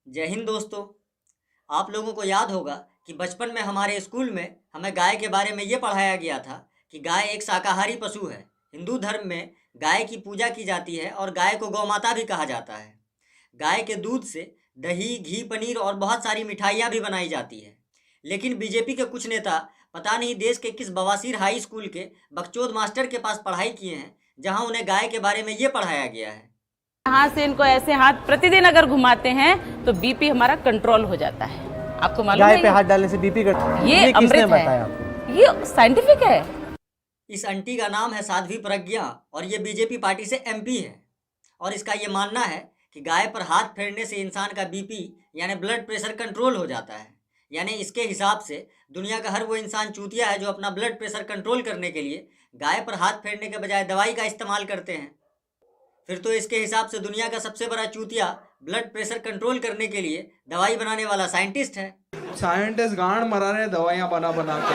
जय हिंद दोस्तों। आप लोगों को याद होगा कि बचपन में हमारे स्कूल में हमें गाय के बारे में ये पढ़ाया गया था कि गाय एक शाकाहारी पशु है। हिंदू धर्म में गाय की पूजा की जाती है और गाय को गौ माता भी कहा जाता है। गाय के दूध से दही, घी, पनीर और बहुत सारी मिठाइयाँ भी बनाई जाती है। लेकिन बीजेपी के कुछ नेता पता नहीं देश के किस बवासीर हाई स्कूल के बकचोद मास्टर के पास पढ़ाई किए हैं, जहाँ उन्हें गाय के बारे में ये पढ़ाया गया है। यहाँ से इनको ऐसे हाथ प्रतिदिन अगर घुमाते हैं तो बीपी हमारा कंट्रोल हो जाता है। आपको मालूम है? गाय पे हाथ डालने से बीपी ये किसने बताया बताया आपको? ये साइंटिफिक है। इस आंटी का नाम है साध्वी प्रज्ञा और ये बीजेपी पार्टी से एमपी है। और इसका ये मानना है कि गाय पर हाथ फेरने से इंसान का बीपी यानी ब्लड प्रेशर कंट्रोल हो जाता है। यानी इसके हिसाब से दुनिया का हर वो इंसान चूतिया है जो अपना ब्लड प्रेशर कंट्रोल करने के लिए गाय पर हाथ फेरने के बजाय दवाई का इस्तेमाल करते हैं। फिर तो इसके हिसाब से दुनिया का सबसे बड़ा चूतिया ब्लड प्रेशर कंट्रोल करने के लिए दवाई बनाने वाला साइंटिस्ट है। साइंटिस्ट गांड मरा रहे दवाइयां बना बना के।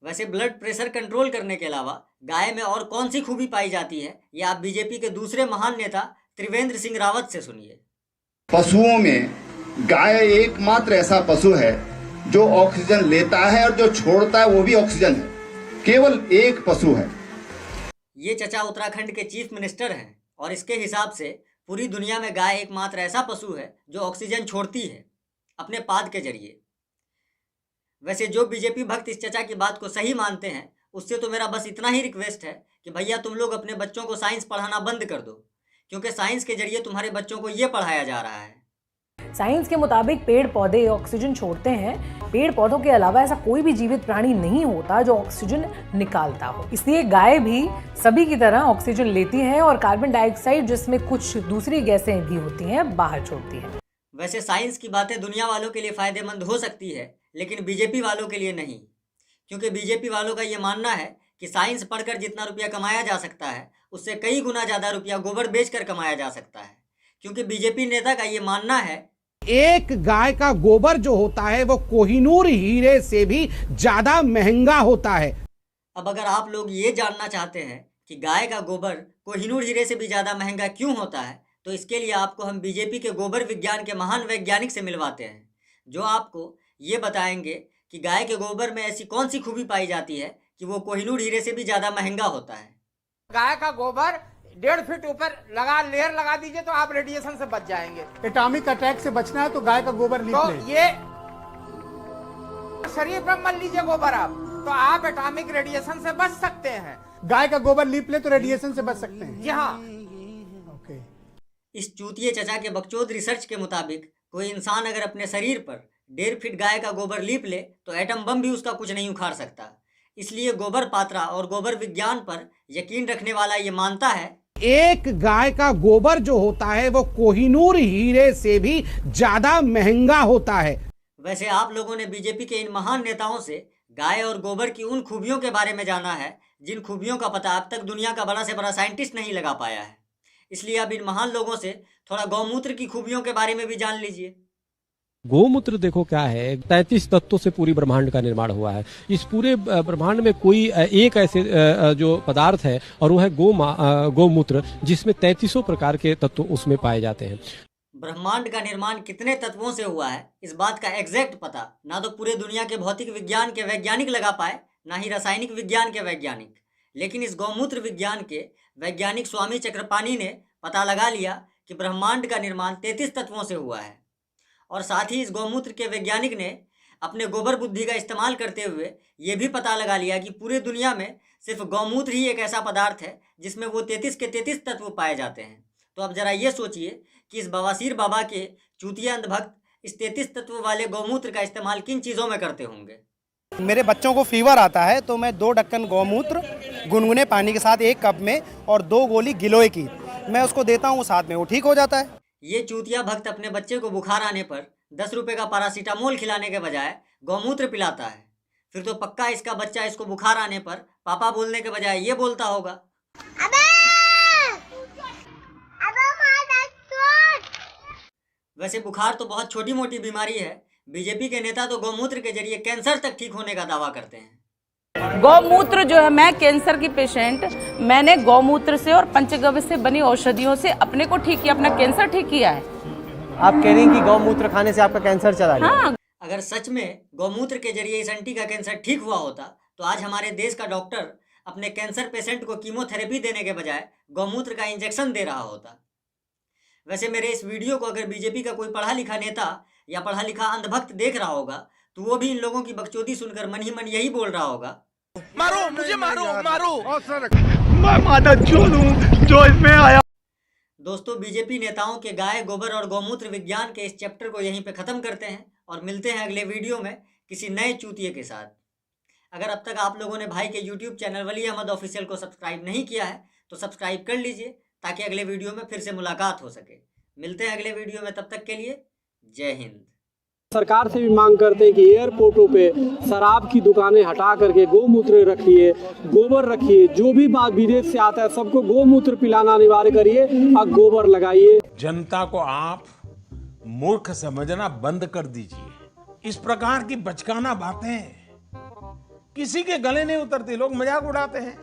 वैसे ब्लड प्रेशर कंट्रोल करने के अलावा गाय में और कौन सी खूबी पाई जाती है, ये आप बीजेपी के दूसरे महान नेता त्रिवेंद्र सिंह रावत से सुनिए। पशुओं में गाय एकमात्र ऐसा पशु है जो ऑक्सीजन लेता है और जो छोड़ता है वो भी ऑक्सीजन है। केवल एक पशु है। ये चचा उत्तराखंड के चीफ मिनिस्टर हैं और इसके हिसाब से पूरी दुनिया में गाय एकमात्र ऐसा पशु है जो ऑक्सीजन छोड़ती है अपने पाद के जरिए। वैसे जो बीजेपी भक्त इस चचा की बात को सही मानते हैं उससे तो मेरा बस इतना ही रिक्वेस्ट है कि भैया तुम लोग अपने बच्चों को साइंस पढ़ाना बंद कर दो, क्योंकि साइंस के जरिए तुम्हारे बच्चों को ये पढ़ाया जा रहा है। साइंस के मुताबिक पेड़ पौधे ऑक्सीजन छोड़ते हैं। पेड़ पौधों के अलावा ऐसा कोई भी जीवित प्राणी नहीं होता जो ऑक्सीजन निकालता हो। इसलिए गाय भी सभी की तरह ऑक्सीजन लेती है और कार्बन डाइऑक्साइड, जिसमें कुछ दूसरी गैसें भी होती हैं, बाहर छोड़ती है। वैसे साइंस की बातें दुनिया वालों के लिए फ़ायदेमंद हो सकती है, लेकिन बीजेपी वालों के लिए नहीं, क्योंकि बीजेपी वालों का ये मानना है कि साइंस पढ़कर जितना रुपया कमाया जा सकता है उससे कई गुना ज़्यादा रुपया गोबर बेचकर कमाया जा सकता है। क्योंकि बीजेपी नेता का ये मानना है एक गाय का गोबर जो होता है वो कोहिनूर हीरे से भी ज्यादा महंगा होता है। अब अगर आप लोग ये जानना चाहते हैं कि गाय का गोबर कोहिनूर हीरे से भी ज़्यादा महंगा क्यों होता है, तो इसके लिए आपको हम बीजेपी के गोबर विज्ञान के महान वैज्ञानिक से मिलवाते हैं, जो आपको ये बताएंगे कि गाय के गोबर में ऐसी कौन सी खूबी पाई जाती है कि वो कोहिनूर हीरे से भी ज़्यादा महंगा होता है। गाय का गोबर 1.5 फीट ऊपर लेयर लगा दीजिए तो आप रेडिएशन से बच जाएंगे। एटॉमिक अटैक से बचना है तो गाय का गोबर लीप तो लें। ये शरीर पर मल लीजिए गोबर आप, तो आप एटॉमिक रेडिएशन से बच सकते हैं। गाय का गोबर लीप ले तो रेडिएशन से बच सकते हैं। जी हाँ। ओके। इस चूतिए चचा के बकचोद रिसर्च के मुताबिक कोई इंसान अगर अपने शरीर पर 1.5 फीट गाय का गोबर लीप ले तो एटम बम भी उसका कुछ नहीं उखाड़ सकता। इसलिए गोबर पात्रा और गोबर विज्ञान पर यकीन रखने वाला ये मानता है एक गाय का गोबर जो होता है वो कोहिनूर हीरे से भी ज्यादा महंगा होता है। वैसे आप लोगों ने बीजेपी के इन महान नेताओं से गाय और गोबर की उन खूबियों के बारे में जाना है जिन खूबियों का पता अब तक दुनिया का बड़ा से बड़ा साइंटिस्ट नहीं लगा पाया है। इसलिए अब इन महान लोगों से थोड़ा गौमूत्र की खूबियों के बारे में भी जान लीजिए। गोमूत्र देखो क्या है, 33 तत्वों से पूरी ब्रह्मांड का निर्माण हुआ है। इस पूरे ब्रह्मांड में कोई एक ऐसे जो पदार्थ है और वो है गोमूत्र, जिसमें 33 प्रकार के तत्व उसमें पाए जाते हैं। ब्रह्मांड का निर्माण कितने तत्वों से हुआ है इस बात का एग्जैक्ट पता ना तो पूरे दुनिया के भौतिक विज्ञान के वैज्ञानिक लगा पाए, ना ही रासायनिक विज्ञान के वैज्ञानिक। लेकिन इस गौमूत्र विज्ञान के वैज्ञानिक स्वामी चक्रपाणी ने पता लगा लिया कि ब्रह्मांड का निर्माण 33 तत्वों से हुआ है। और साथ ही इस गौमूत्र के वैज्ञानिक ने अपने गोबर बुद्धि का इस्तेमाल करते हुए ये भी पता लगा लिया कि पूरे दुनिया में सिर्फ गौमूत्र ही एक ऐसा पदार्थ है जिसमें वो 33 के 33 तत्व पाए जाते हैं। तो अब जरा ये सोचिए कि इस बवासीर बाबा के चूतिया अंधभक्त इस 33 तत्व वाले गौमूत्र का इस्तेमाल किन चीज़ों में करते होंगे। मेरे बच्चों को फीवर आता है तो मैं 2 ढक्कन गौमूत्र गुनगुने पानी के साथ 1 कप में और 2 गोली गिलोय की मैं उसको देता हूँ, साथ में वो ठीक हो जाता है। ये चूतिया भक्त अपने बच्चे को बुखार आने पर 10 रुपए का पैरासीटामोल खिलाने के बजाय गौमूत्र पिलाता है। फिर तो पक्का इसका बच्चा इसको बुखार आने पर पापा बोलने के बजाय ये बोलता होगा, अबे! वैसे बुखार तो बहुत छोटी मोटी बीमारी है। बीजेपी के नेता तो गौमूत्र के जरिए कैंसर तक ठीक होने का दावा करते हैं। गौमूत्र जो है, मैं कैंसर की पेशेंट, मैंने गौमूत्र से और पंचगव्य से बनी औषधियों से अपने को ठीक किया, अपना कैंसर ठीक किया है। आप कह रही हैं कि गौमूत्र खाने से आपका कैंसर चला गया। हाँ। अगर सच में गौमूत्र के जरिए इस आंटी का कैंसर ठीक हुआ होता तो आज हमारे देश का डॉक्टर अपने कैंसर पेशेंट को कीमोथेरेपी देने के बजाय गौमूत्र का इंजेक्शन दे रहा होता। वैसे मेरे इस वीडियो को अगर बीजेपी का कोई पढ़ा लिखा नेता या पढ़ा लिखा अंधभक्त देख रहा होगा तो वो भी इन लोगों की बकचोदी सुनकर मन ही मन यही बोल रहा होगा, मारो मुझे, मारो मारो, मैं माता चोद हूं जो इसमें आया। दोस्तों, बीजेपी नेताओं के गाय गोबर और गौमूत्र विज्ञान के इस चैप्टर को यहीं पे ख़त्म करते हैं और मिलते हैं अगले वीडियो में किसी नए चूतिए के साथ। अगर अब तक आप लोगों ने भाई के YouTube चैनल वली अहमद ऑफिशियल को सब्सक्राइब नहीं किया है तो सब्सक्राइब कर लीजिए ताकि अगले वीडियो में फिर से मुलाकात हो सके। मिलते हैं अगले वीडियो में, तब तक के लिए जय हिंद। सरकार से भी मांग करते हैं कि एयरपोर्टों पे शराब की दुकानें हटा करके गोमूत्र रखिए, गोबर रखिए। जो भी बात विदेश से आता है सबको गोमूत्र पिलाना अनिवार्य करिए और गोबर लगाइए। जनता को आप मूर्ख समझना बंद कर दीजिए। इस प्रकार की बचकाना बातें किसी के गले नहीं उतरती, लोग मजाक उड़ाते हैं।